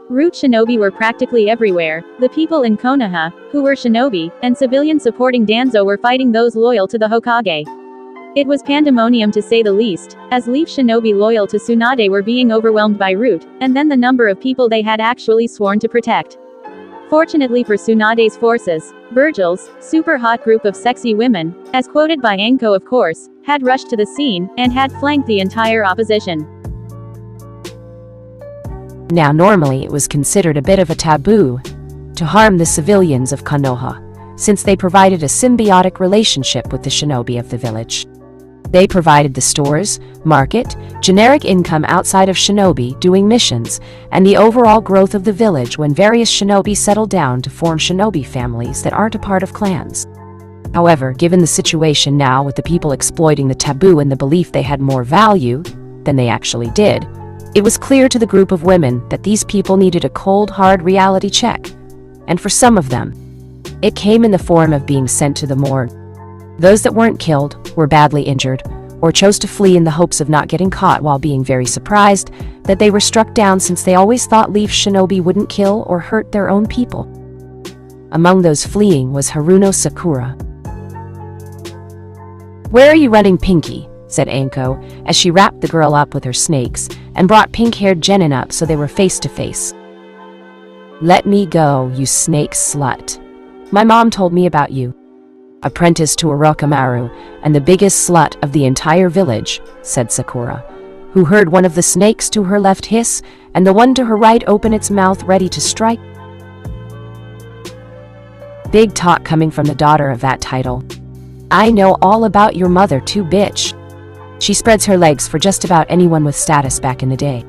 Root shinobi were practically everywhere. The people in Konoha, who were shinobi, and civilians supporting Danzo were fighting those loyal to the Hokage. It was pandemonium to say the least, as leaf shinobi loyal to Tsunade were being overwhelmed by Root, and then the number of people they had actually sworn to protect. Fortunately for Tsunade's forces, Vergil's super hot group of sexy women, as quoted by Anko of course, had rushed to the scene, and had flanked the entire opposition. Now normally it was considered a bit of a taboo to harm the civilians of Konoha, since they provided a symbiotic relationship with the shinobi of the village. They provided the stores, market, generic income outside of shinobi doing missions, and the overall growth of the village when various shinobi settled down to form shinobi families that aren't a part of clans. However, given the situation now with the people exploiting the taboo and the belief they had more value than they actually did, it was clear to the group of women that these people needed a cold, hard reality check. And for some of them, it came in the form of being sent to the morgue. Those that weren't killed, were badly injured, or chose to flee in the hopes of not getting caught while being very surprised that they were struck down since they always thought leaf shinobi wouldn't kill or hurt their own people. Among those fleeing was Haruno Sakura. "Where are you running, Pinky?" said Anko, as she wrapped the girl up with her snakes, and brought pink-haired Jenin up so they were face to face. "Let me go, you snake slut. My mom told me about you. Apprentice to Orochimaru, and the biggest slut of the entire village," said Sakura, who heard one of the snakes to her left hiss, and the one to her right open its mouth ready to strike. Big talk coming from the daughter of that title. "I know all about your mother too, bitch. She spreads her legs for just about anyone with status back in the day.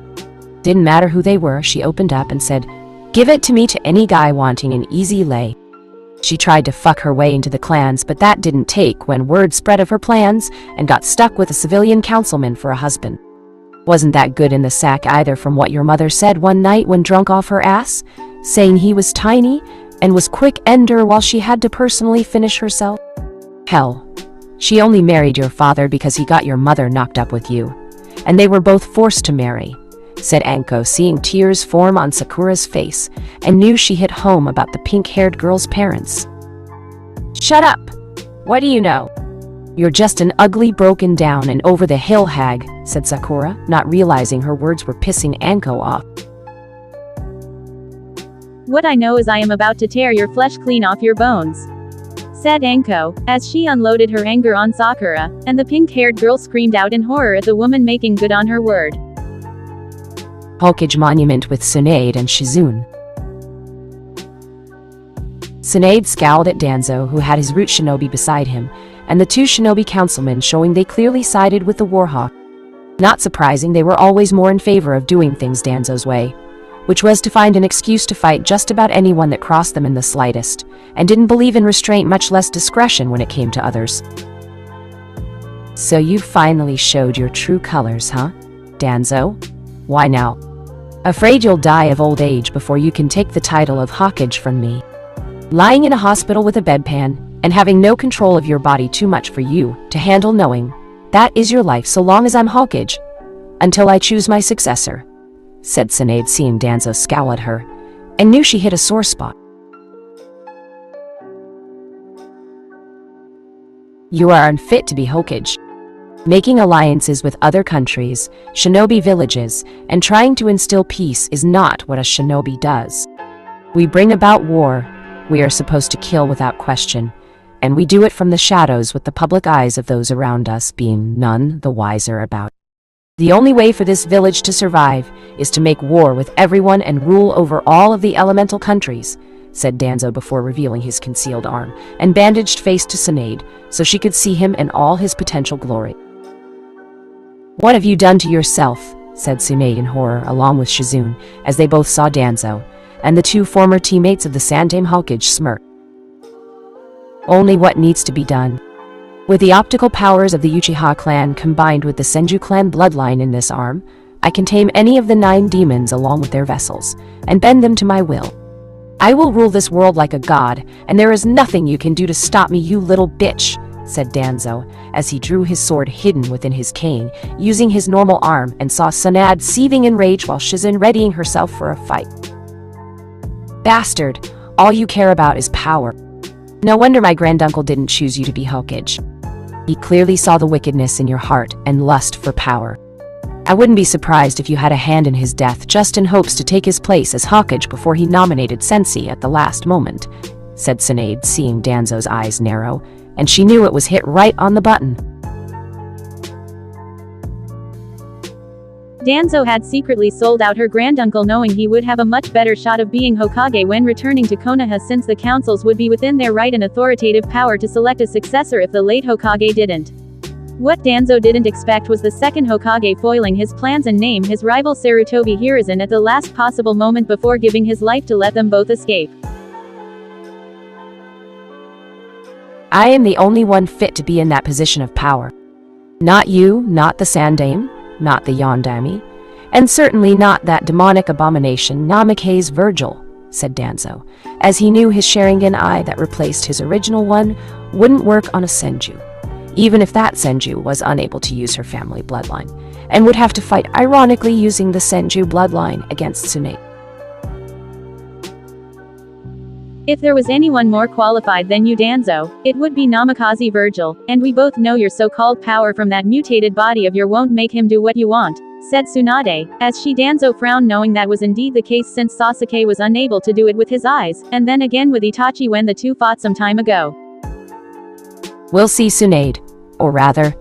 Didn't matter who they were, she opened up and said, 'Give it to me to any guy wanting an easy lay.' She tried to fuck her way into the clans, but that didn't take when word spread of her plans and got stuck with a civilian councilman for a husband. Wasn't that good in the sack either from what your mother said one night when drunk off her ass, saying he was tiny and was quick ender while she had to personally finish herself? Hell, she only married your father because he got your mother knocked up with you, and they were both forced to marry," said Anko, seeing tears form on Sakura's face, and knew she hit home about the pink-haired girl's parents. "Shut up! What do you know? You're just an ugly, broken down and over-the-hill hag," said Sakura, not realizing her words were pissing Anko off. "What I know is I am about to tear your flesh clean off your bones," said Anko, as she unloaded her anger on Sakura, and the pink-haired girl screamed out in horror at the woman making good on her word. Hokage Monument with Tsunade and Shizune. Tsunade scowled at Danzo, who had his root shinobi beside him, and the two shinobi councilmen showing they clearly sided with the Warhawk. Not surprising, they were always more in favor of doing things Danzo's way, which was to find an excuse to fight just about anyone that crossed them in the slightest, and didn't believe in restraint much less discretion when it came to others. "So you finally showed your true colors, huh, Danzo? Why now? Afraid you'll die of old age before you can take the title of Hokage from me. Lying in a hospital with a bedpan, and having no control of your body too much for you to handle knowing that is your life so long as I'm Hokage, until I choose my successor," said Tsunade, seeing Danzo scowl at her, and knew she hit a sore spot. "You are unfit to be Hokage. Making alliances with other countries, shinobi villages, and trying to instill peace is not what a shinobi does. We bring about war. We are supposed to kill without question, and we do it from the shadows with the public eyes of those around us being none the wiser about. The only way for this village to survive is to make war with everyone and rule over all of the elemental countries," said Danzo before revealing his concealed arm and bandaged face to Tsunade so she could see him in all his potential glory. "What have you done to yourself?" said Tsunade in horror along with Shizune as they both saw Danzo, and the two former teammates of the Sandame Hokage smirked. "Only what needs to be done. With the optical powers of the Uchiha clan combined with the Senju clan bloodline in this arm, I can tame any of the 9 demons along with their vessels, and bend them to my will. I will rule this world like a god, and there is nothing you can do to stop me, you little bitch," said Danzo, as he drew his sword hidden within his cane, using his normal arm, and saw Tsunade seething in rage while Shizune readying herself for a fight. Bastard, all you care about is power. No wonder my granduncle didn't choose you to be Hokage. He clearly saw the wickedness in your heart and lust for power. I wouldn't be surprised if you had a hand in his death just in hopes to take his place as Hokage before he nominated Sensei at the last moment, said Tsunade, seeing Danzo's eyes narrow, and she knew it was hit right on the button. Danzo had secretly sold out her granduncle knowing he would have a much better shot of being Hokage when returning to Konoha, since the councils would be within their right and authoritative power to select a successor if the late Hokage didn't. What Danzo didn't expect was the second Hokage foiling his plans and name his rival Sarutobi Hiruzen at the last possible moment before giving his life to let them both escape. I am the only one fit to be in that position of power. Not you, not the Sandaime, not the Yondaime, and certainly not that demonic abomination Namikaze Vergil, said Danzo, as he knew his Sharingan eye that replaced his original one wouldn't work on a Senju, even if that Senju was unable to use her family bloodline, and would have to fight ironically using the Senju bloodline against Tsunade. If there was anyone more qualified than you, Danzo, it would be Namikaze Vergil, and we both know your so-called power from that mutated body of your won't make him do what you want, said Tsunade, as she Danzo frowned, knowing that was indeed the case since Sasuke was unable to do it with his eyes, and then again with Itachi when the two fought some time ago. We'll see, Tsunade. Or rather,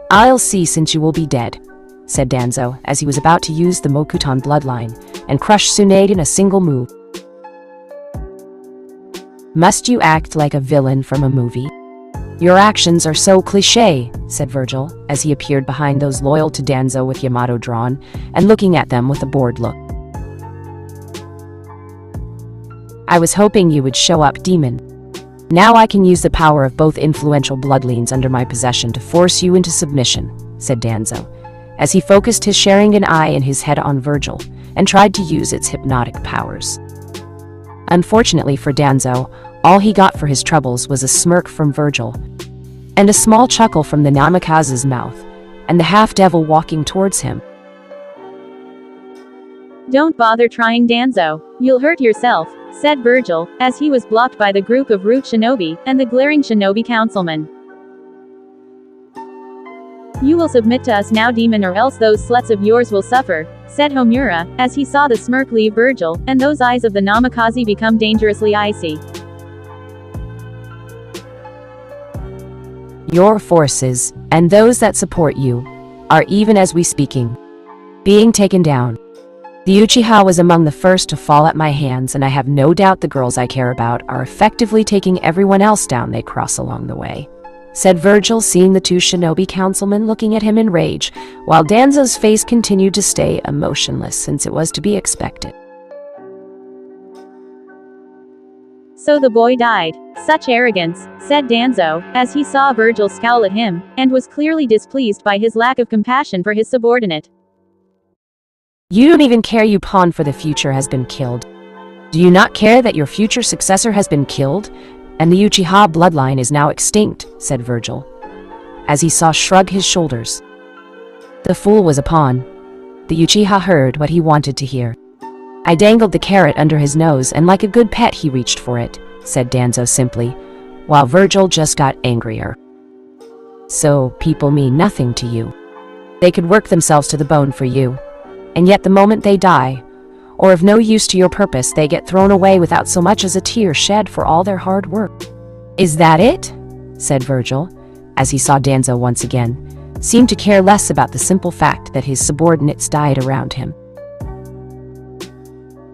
I'll see, since you will be dead, said Danzo, as he was about to use the Mokuton bloodline and crush Tsunade in a single move. Must you act like a villain from a movie? Your actions are so cliché, said Vergil, as he appeared behind those loyal to Danzo with Yamato drawn, and looking at them with a bored look. I was hoping you would show up, demon. Now I can use the power of both influential bloodlines under my possession to force you into submission, said Danzo, as he focused his Sharingan eye in his head on Vergil, and tried to use its hypnotic powers. Unfortunately for Danzo, all he got for his troubles was a smirk from Vergil, and a small chuckle from the Namikaze's mouth, and the half-devil walking towards him. Don't bother trying, Danzo. You'll hurt yourself, said Vergil, as he was blocked by the group of Root Shinobi, and the glaring Shinobi councilman. You will submit to us now, demon, or else those sluts of yours will suffer, said Homura, as he saw the smirk leave Vergil, and those eyes of the Namikaze become dangerously icy. Your forces, and those that support you, are even as we speaking, being taken down. The Uchiha was among the first to fall at my hands, and I have no doubt the girls I care about are effectively taking everyone else down they cross along the way, said Vergil, seeing the two Shinobi councilmen looking at him in rage, while Danzo's face continued to stay emotionless, since it was to be expected. So the boy died. Such arrogance, said Danzo, as he saw Vergil scowl at him, and was clearly displeased by his lack of compassion for his subordinate. You don't even care your pawn for the future has been killed. Do you not care that your future successor has been killed, and the Uchiha bloodline is now extinct, said Vergil, as he saw shrug his shoulders. The fool was a pawn. The Uchiha heard what he wanted to hear. I dangled the carrot under his nose, and like a good pet he reached for it, said Danzo simply, while Vergil just got angrier. So, people mean nothing to you. They could work themselves to the bone for you, and yet the moment they die, or of no use to your purpose, they get thrown away without so much as a tear shed for all their hard work. Is that it? Said Vergil, as he saw Danzo once again, seemed to care less about the simple fact that his subordinates died around him.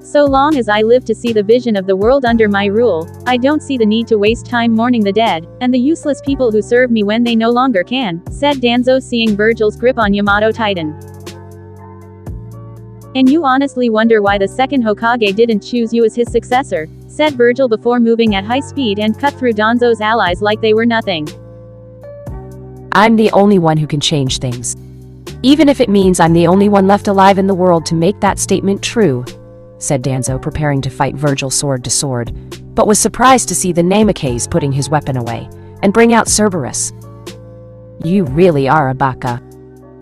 So long as I live to see the vision of the world under my rule, I don't see the need to waste time mourning the dead, and the useless people who serve me when they no longer can, said Danzo, seeing Vergil's grip on Yamato tighten. And you honestly wonder why the second Hokage didn't choose you as his successor, said Vergil before moving at high speed and cut through Danzo's allies like they were nothing. I'm the only one who can change things. Even if it means I'm the only one left alive in the world to make that statement true, said Danzo, preparing to fight Vergil sword to sword, but was surprised to see the Namikaze putting his weapon away, and bring out Cerberus. You really are a baka.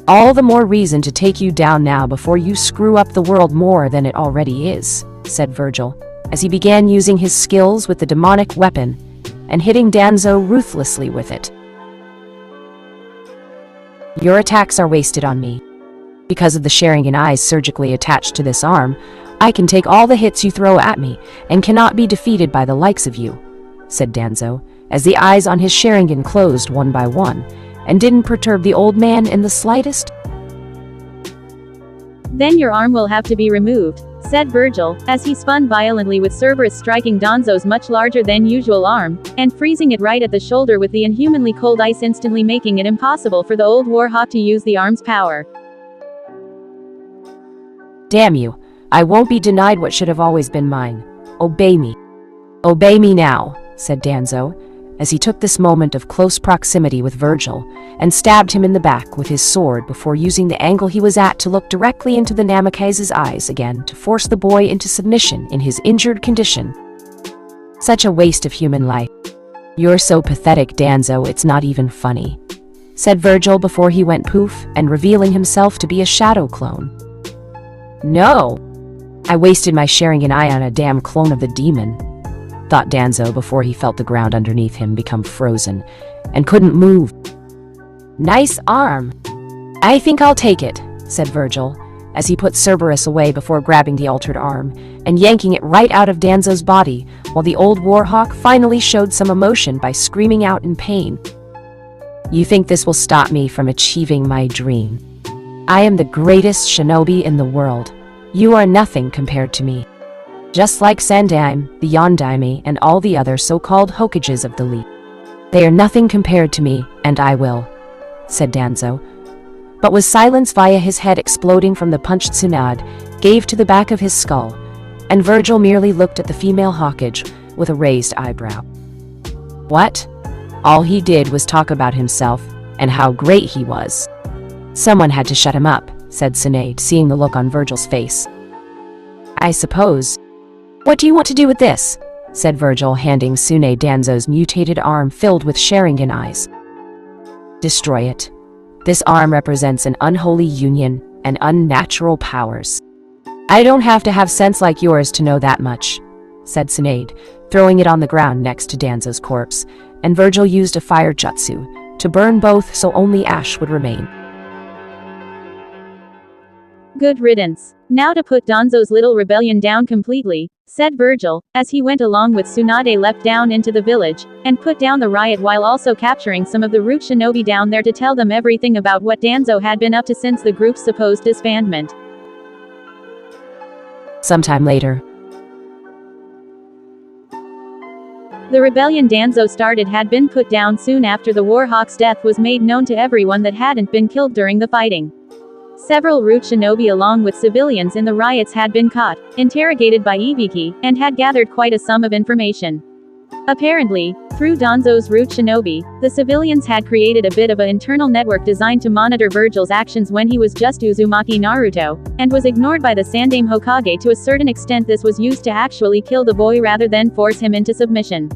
All the more reason to take you down now before you screw up the world more than it already is, said Vergil, as he began using his skills with the demonic weapon and hitting Danzo ruthlessly with it. Your attacks are wasted on me. Because of the Sharingan eyes surgically attached to this arm, I can take all the hits you throw at me and cannot be defeated by the likes of you, said Danzo, as the eyes on his Sharingan closed one by one and didn't perturb the old man in the slightest. Then your arm will have to be removed, said Vergil, as he spun violently with Cerberus striking Danzo's much larger than usual arm, and freezing it right at the shoulder with the inhumanly cold ice, instantly making it impossible for the old Warhawk to use the arm's power. Damn you, I won't be denied what should have always been mine. Obey me. Obey me now, said Danzo, as he took this moment of close proximity with Vergil, and stabbed him in the back with his sword before using the angle he was at to look directly into the Namikaze's eyes again to force the boy into submission in his injured condition. Such a waste of human life. You're so pathetic, Danzo, it's not even funny, said Vergil before he went poof and revealing himself to be a shadow clone. No! I wasted my Sharingan eye on a damn clone of the demon, thought Danzo before he felt the ground underneath him become frozen and couldn't move. Nice arm. I think I'll take it, said Vergil, as he put Cerberus away before grabbing the altered arm and yanking it right out of Danzo's body, while the old Warhawk finally showed some emotion by screaming out in pain. You think this will stop me from achieving my dream? I am the greatest shinobi in the world. You are nothing compared to me. Just like Sandaime, the Yondaime, and all the other so-called Hokages of the League. They are nothing compared to me, and I will, said Danzo, but was silenced via his head exploding from the punched Tsunade gave to the back of his skull, and Vergil merely looked at the female Hokage with a raised eyebrow. What? All he did was talk about himself and how great he was. Someone had to shut him up, said Tsunade, seeing the look on Vergil's face. I suppose. What do you want to do with this? Said Vergil, handing Tsunade Danzo's mutated arm filled with Sharingan eyes. Destroy it. This arm represents an unholy union and unnatural powers. I don't have to have sense like yours to know that much, said Tsunade, throwing it on the ground next to Danzo's corpse, and Vergil used a fire jutsu to burn both so only ash would remain. Good riddance. Now to put Danzo's little rebellion down completely, said Vergil, as he went along with Tsunade leapt down into the village, and put down the riot while also capturing some of the root shinobi down there to tell them everything about what Danzo had been up to since the group's supposed disbandment. Sometime later. The rebellion Danzo started had been put down soon after the Warhawk's death was made known to everyone that hadn't been killed during the fighting. Several root shinobi along with civilians in the riots had been caught, interrogated by Ibiki, and had gathered quite a sum of information. Apparently, through Danzo's root shinobi, the civilians had created a bit of an internal network designed to monitor Vergil's actions when he was just Uzumaki Naruto, and was ignored by the Sandaime Hokage to a certain extent. This was used to actually kill the boy rather than force him into submission.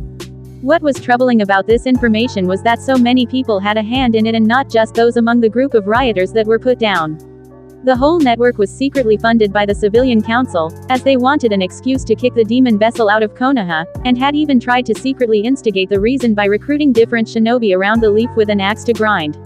What was troubling about this information was that so many people had a hand in it, and not just those among the group of rioters that were put down. The whole network was secretly funded by the civilian council, as they wanted an excuse to kick the demon vessel out of Konoha, and had even tried to secretly instigate the reason by recruiting different shinobi around the leaf with an axe to grind.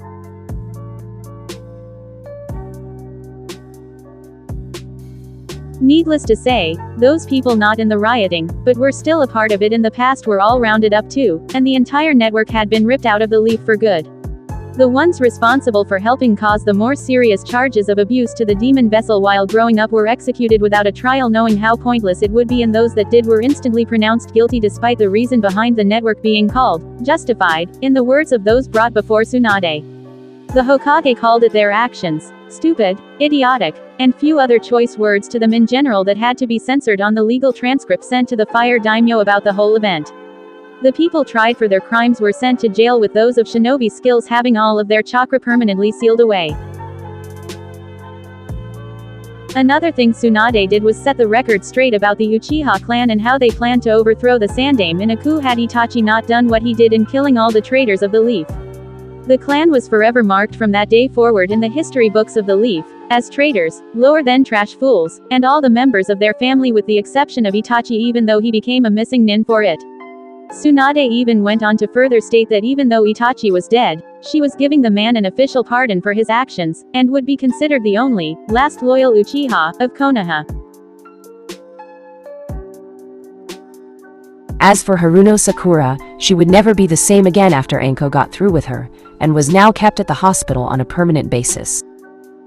Needless to say, those people not in the rioting, but were still a part of it in the past, were all rounded up too, and the entire network had been ripped out of the leaf for good. The ones responsible for helping cause the more serious charges of abuse to the demon vessel while growing up were executed without a trial, knowing how pointless it would be, and those that did were instantly pronounced guilty despite the reason behind the network being called justified, in the words of those brought before Tsunade. The Hokage called it their actions stupid, idiotic, and few other choice words to them in general that had to be censored on the legal transcript sent to the Fire Daimyo about the whole event. The people tried for their crimes were sent to jail, with those of shinobi skills having all of their chakra permanently sealed away. Another thing Tsunade did was set the record straight about the Uchiha clan and how they planned to overthrow the Sandaime in a coup had Itachi not done what he did in killing all the traitors of the leaf. The clan was forever marked from that day forward in the history books of the Leaf, as traitors, lower than trash fools, and all the members of their family with the exception of Itachi, even though he became a missing nin for it. Tsunade even went on to further state that even though Itachi was dead, she was giving the man an official pardon for his actions, and would be considered the only, last loyal Uchiha, of Konoha. As for Haruno Sakura, she would never be the same again after Anko got through with her, and was now kept at the hospital on a permanent basis.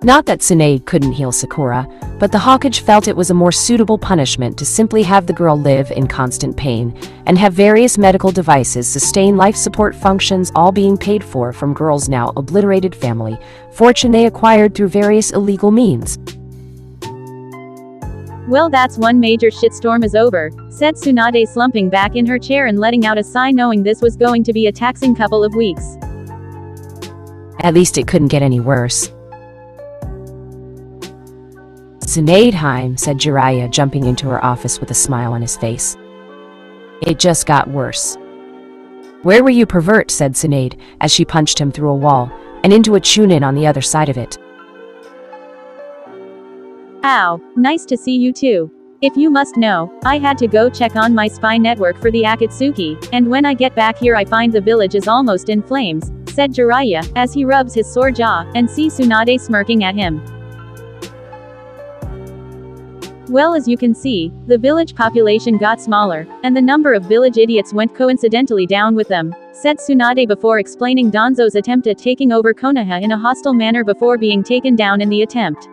Not that Tsunade couldn't heal Sakura, but the Hokage felt it was a more suitable punishment to simply have the girl live in constant pain, and have various medical devices sustain life support functions, all being paid for from girl's now obliterated family, fortune they acquired through various illegal means. Well, that's one major shitstorm is over, said Tsunade, slumping back in her chair and letting out a sigh, knowing this was going to be a taxing couple of weeks. At least it couldn't get any worse. Tsunadeheim, said Jiraiya, jumping into her office with a smile on his face. It just got worse. Where were you, pervert, said Tsunade, as she punched him through a wall, and into a chunin on the other side of it. Ow, nice to see you too. If you must know, I had to go check on my spy network for the Akatsuki, and when I get back here I find the village is almost in flames, said Jiraiya, as he rubs his sore jaw, and sees Tsunade smirking at him. Well, as you can see, the village population got smaller, and the number of village idiots went coincidentally down with them, said Tsunade before explaining Danzo's attempt at taking over Konoha in a hostile manner before being taken down in the attempt.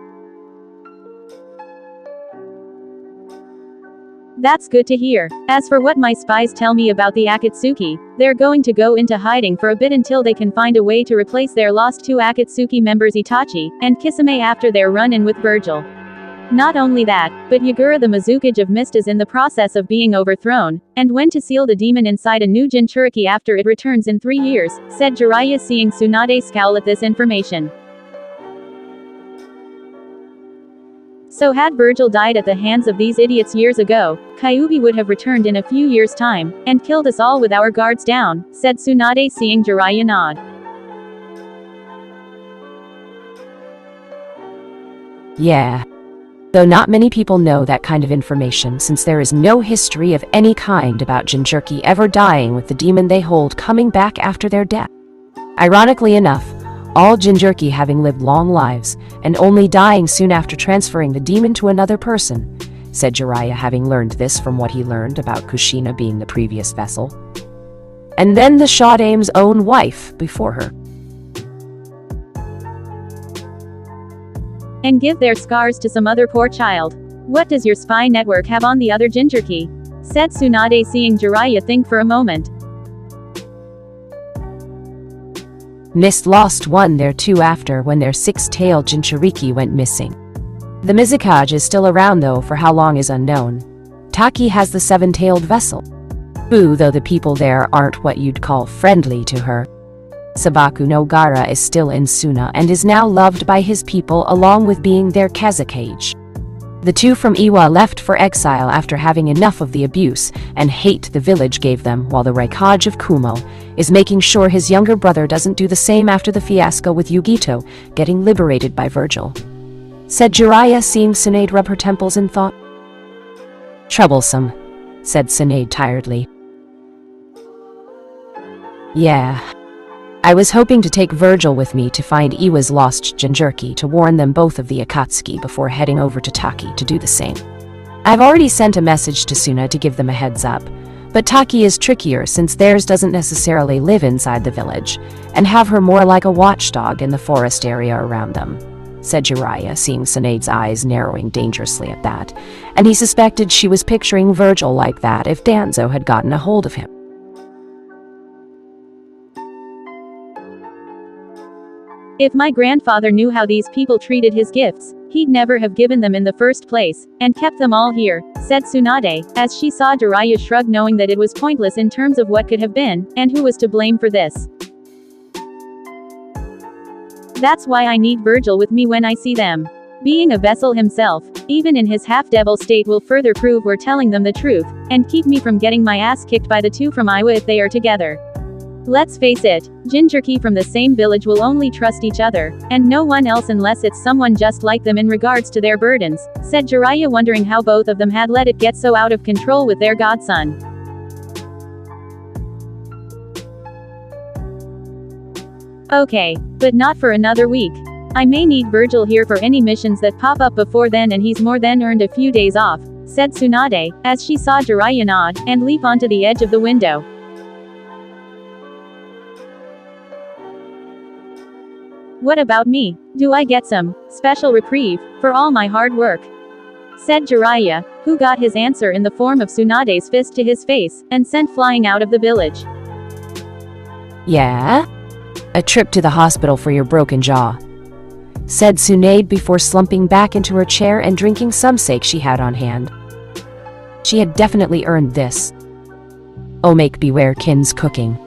That's good to hear. As for what my spies tell me about the Akatsuki, they're going to go into hiding for a bit until they can find a way to replace their lost two Akatsuki members Itachi and Kisame after their run-in with Vergil. Not only that, but Yagura the Mizukage of Mist is in the process of being overthrown, and when to seal the demon inside a new Jinchuriki after it returns in 3 years, said Jiraiya, seeing Tsunade scowl at this information. So had Vergil died at the hands of these idiots years ago, Kyuubi would have returned in a few years' time, and killed us all with our guards down, said Tsunade, seeing Jiraiya nod. Yeah. Though not many people know that kind of information, since there is no history of any kind about Jinchuriki ever dying with the demon they hold coming back after their death. Ironically enough, all Jinchuriki having lived long lives, and only dying soon after transferring the demon to another person, said Jiraiya, having learned this from what he learned about Kushina being the previous vessel. And then the Shadame's own wife before her. And give their scars to some other poor child. What does your spy network have on the other Jinchuriki? Said Tsunade, seeing Jiraiya think for a moment. Mist lost one there too after when their six-tailed Jinchuriki went missing. The Mizukage is still around though, for how long is unknown. Taki has the seven-tailed vessel. Boo, though the people there aren't what you'd call friendly to her. Sabaku no Gara is still in Suna and is now loved by his people along with being their Kazakage. The two from Iwa left for exile after having enough of the abuse and hate the village gave them, while the Raikage of Kumo is making sure his younger brother doesn't do the same after the fiasco with Yugito getting liberated by Vergil. Said Jiraiya, seeing Tsunade rub her temples in thought. Troublesome, said Tsunade tiredly. Yeah. I was hoping to take Vergil with me to find Iwa's lost Jinchuriki to warn them both of the Akatsuki before heading over to Taki to do the same. I've already sent a message to Suna to give them a heads up, but Taki is trickier since theirs doesn't necessarily live inside the village, and have her more like a watchdog in the forest area around them, said Jiraiya, seeing Tsunade's eyes narrowing dangerously at that, and he suspected she was picturing Vergil like that if Danzo had gotten a hold of him. If my grandfather knew how these people treated his gifts, he'd never have given them in the first place, and kept them all here, said Tsunade, as she saw Jiraiya shrug, knowing that it was pointless in terms of what could have been, and who was to blame for this. That's why I need Vergil with me when I see them. Being a vessel himself, even in his half-devil state, will further prove we're telling them the truth, and keep me from getting my ass kicked by the two from Iowa if they are together. Let's face it, Jinchuriki from the same village will only trust each other, and no one else unless it's someone just like them in regards to their burdens, said Jiraiya, wondering how both of them had let it get so out of control with their godson. Okay, but not for another week. I may need Vergil here for any missions that pop up before then, and he's more than earned a few days off, said Tsunade, as she saw Jiraiya nod and leap onto the edge of the window. What about me? Do I get some special reprieve for all my hard work? Said Jiraiya, who got his answer in the form of Tsunade's fist to his face, and sent flying out of the village. Yeah? A trip to the hospital for your broken jaw, said Tsunade before slumping back into her chair and drinking some sake she had on hand. She had definitely earned this. Oh, make beware Kin's cooking.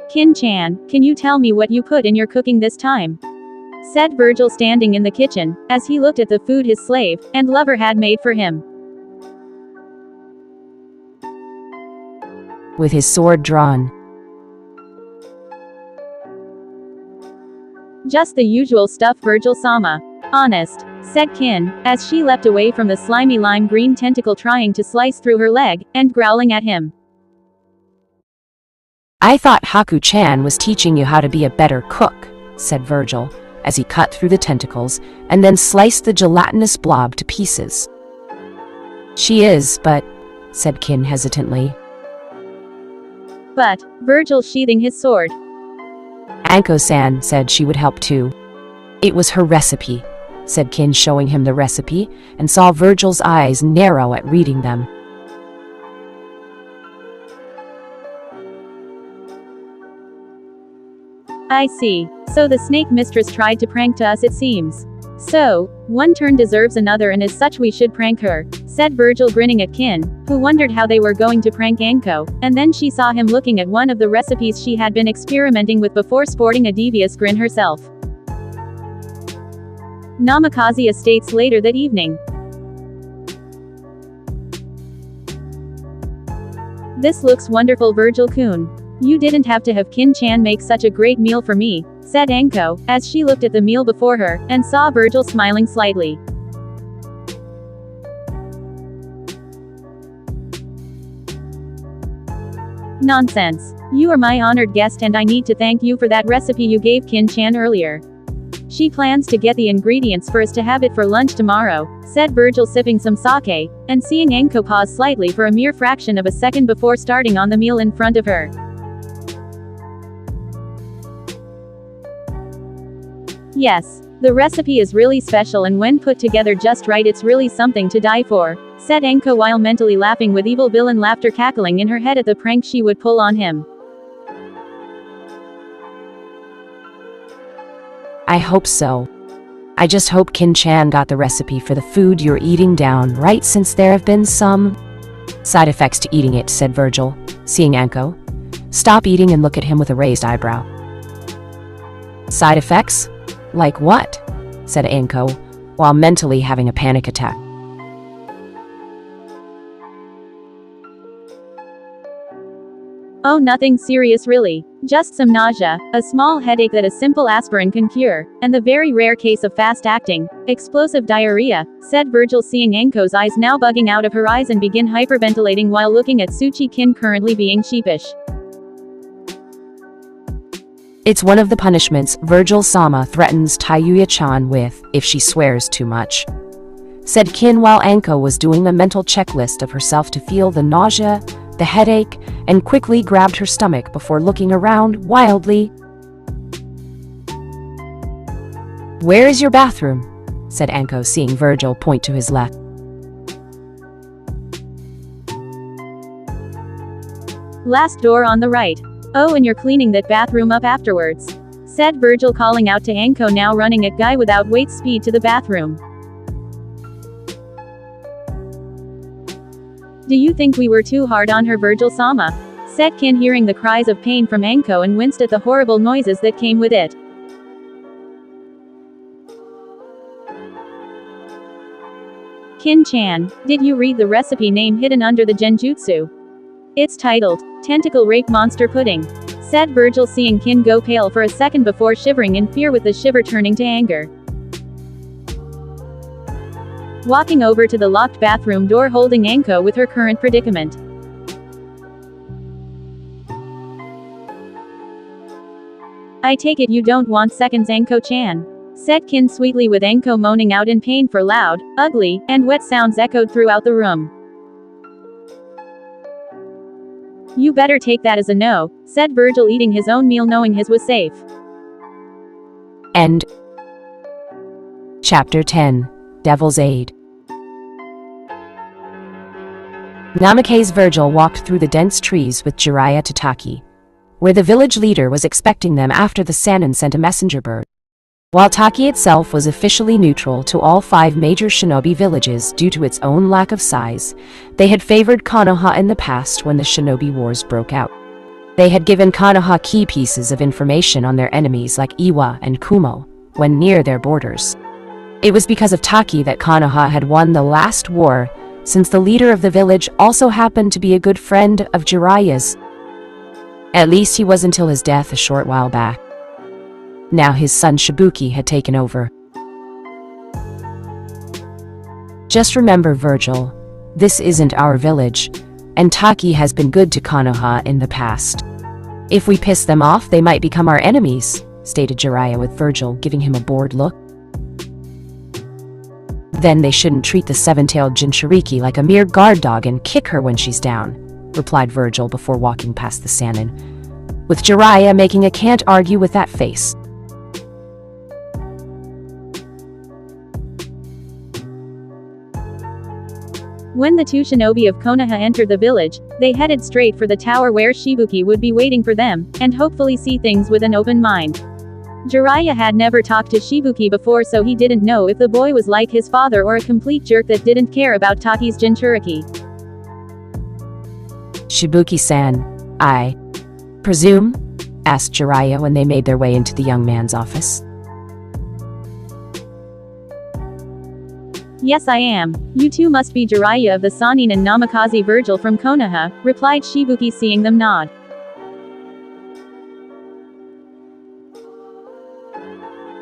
Kin-chan, can you tell me what you put in your cooking this time? Said Vergil, standing in the kitchen, as he looked at the food his slave and lover had made for him. With his sword drawn. Just the usual stuff, Vergil-sama. Honest, said Kin, as she leapt away from the slimy lime-green tentacle trying to slice through her leg, and growling at him. I thought Haku-chan was teaching you how to be a better cook, said Vergil, as he cut through the tentacles, and then sliced the gelatinous blob to pieces. She is, but, said Kin hesitantly. But, Vergil sheathing his sword. Anko-san said she would help too. It was her recipe, said Kin, showing him the recipe, and saw Vergil's eyes narrow at reading them. I see. So the snake mistress tried to prank us, it seems. So, one turn deserves another, and as such we should prank her, said Vergil, grinning at Kin, who wondered how they were going to prank Anko, and then she saw him looking at one of the recipes she had been experimenting with before, sporting a devious grin herself. Namikaze Estates later that evening. This looks wonderful, Vergil-kun. You didn't have to have Kin-chan make such a great meal for me, said Anko, as she looked at the meal before her, and saw Vergil smiling slightly. Nonsense. You are my honored guest and I need to thank you for that recipe you gave Kin-chan earlier. She plans to get the ingredients for us to have it for lunch tomorrow, said Vergil, sipping some sake, and seeing Anko pause slightly for a mere fraction of a second before starting on the meal in front of her. Yes, the recipe is really special, and when put together just right it's really something to die for, said Anko, while mentally laughing with evil villain laughter cackling in her head at the prank she would pull on him. I hope so. I just hope Kin-chan got the recipe for the food you're eating down right, since there have been some side effects to eating it, said Vergil, seeing Anko stop eating and look at him with a raised eyebrow. Side effects? Like what? Said Anko, while mentally having a panic attack. Oh, nothing serious really. Just some nausea, a small headache that a simple aspirin can cure, and the very rare case of fast-acting, explosive diarrhea, said Vergil, seeing Anko's eyes now bugging out of her eyes and begin hyperventilating while looking at Tsuchi-kin currently being sheepish. It's one of the punishments Vergil-sama threatens Tayuya-chan with if she swears too much, said Kin, while Anko was doing a mental checklist of herself to feel the nausea, the headache, and quickly grabbed her stomach before looking around wildly. Where is your bathroom? Said Anko, seeing Vergil point to his left. Last door on the right. Oh, and you're cleaning that bathroom up afterwards, said Vergil, calling out to Anko, now running at guy without weight speed to the bathroom. Do you think we were too hard on her, Vergil-sama? Said Kin, hearing the cries of pain from Anko, and winced at the horrible noises that came with it. Kin-chan, did you read the recipe name hidden under the genjutsu? It's titled, Tentacle Rape Monster Pudding, said Vergil, seeing Kin go pale for a second before shivering in fear, with the shiver turning to anger. Walking over to the locked bathroom door, holding Anko with her current predicament. I take it you don't want seconds, Anko-chan, said Kin sweetly, with Anko moaning out in pain for loud, ugly, and wet sounds echoed throughout the room. You better take that as a no, said Vergil, eating his own meal knowing his was safe. End. Chapter 10. Devil's Aid. Namake's Vergil walked through the dense trees with Jiraiya to Taki, where the village leader was expecting them after the Sannin sent a messenger bird. While Taki itself was officially neutral to all 5 major shinobi villages due to its own lack of size, they had favored Konoha in the past when the shinobi wars broke out. They had given Konoha key pieces of information on their enemies like Iwa and Kumo when near their borders. It was because of Taki that Konoha had won the last war, since the leader of the village also happened to be a good friend of Jiraiya's. At least he was until his death a short while back. Now his son Shibuki had taken over. Just remember, Vergil, this isn't our village, and Taki has been good to Konoha in the past. If we piss them off, they might become our enemies, stated Jiraiya, with Vergil giving him a bored look. Then they shouldn't treat the 7-tailed Jinchuriki like a mere guard dog and kick her when she's down, replied Vergil before walking past the Sannin, with Jiraiya making a can't argue with that face. When the 2 shinobi of Konoha entered the village, they headed straight for the tower where Shibuki would be waiting for them, and hopefully see things with an open mind. Jiraiya had never talked to Shibuki before, so he didn't know if the boy was like his father or a complete jerk that didn't care about Taki's Jinchuriki. Shibuki-san, I presume? Asked Jiraiya when they made their way into the young man's office. Yes, I am. You two must be Jiraiya of the Sannin and Namikaze Vergil from Konoha, replied Shibuki, seeing them nod.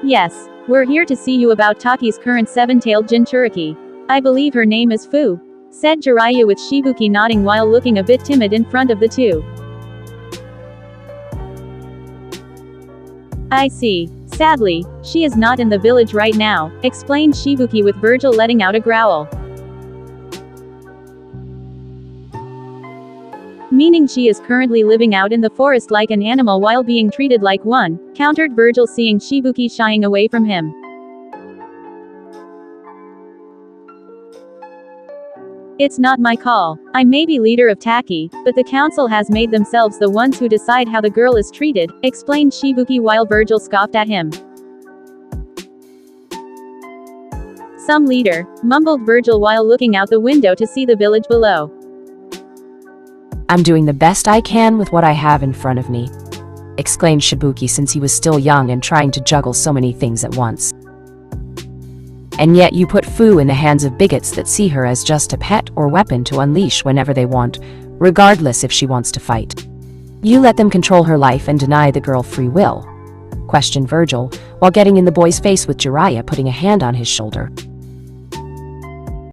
Yes. We're here to see you about Taki's current 7-tailed Jinchuriki. I believe her name is Fu, said Jiraiya, with Shibuki nodding while looking a bit timid in front of the two. I see. Sadly, she is not in the village right now, explained Shibuki, with Vergil letting out a growl. Meaning she is currently living out in the forest like an animal while being treated like one, countered Vergil, seeing Shibuki shying away from him. It's not my call. I may be leader of Taki, but the council has made themselves the ones who decide how the girl is treated, explained Shibuki, while Vergil scoffed at him. Some leader, mumbled Vergil while looking out the window to see the village below. I'm doing the best I can with what I have in front of me, exclaimed Shibuki, since he was still young and trying to juggle so many things at once. And yet you put Fu in the hands of bigots that see her as just a pet or weapon to unleash whenever they want, regardless if she wants to fight. You let them control her life and deny the girl free will, questioned Vergil, while getting in the boy's face, with Jiraiya putting a hand on his shoulder.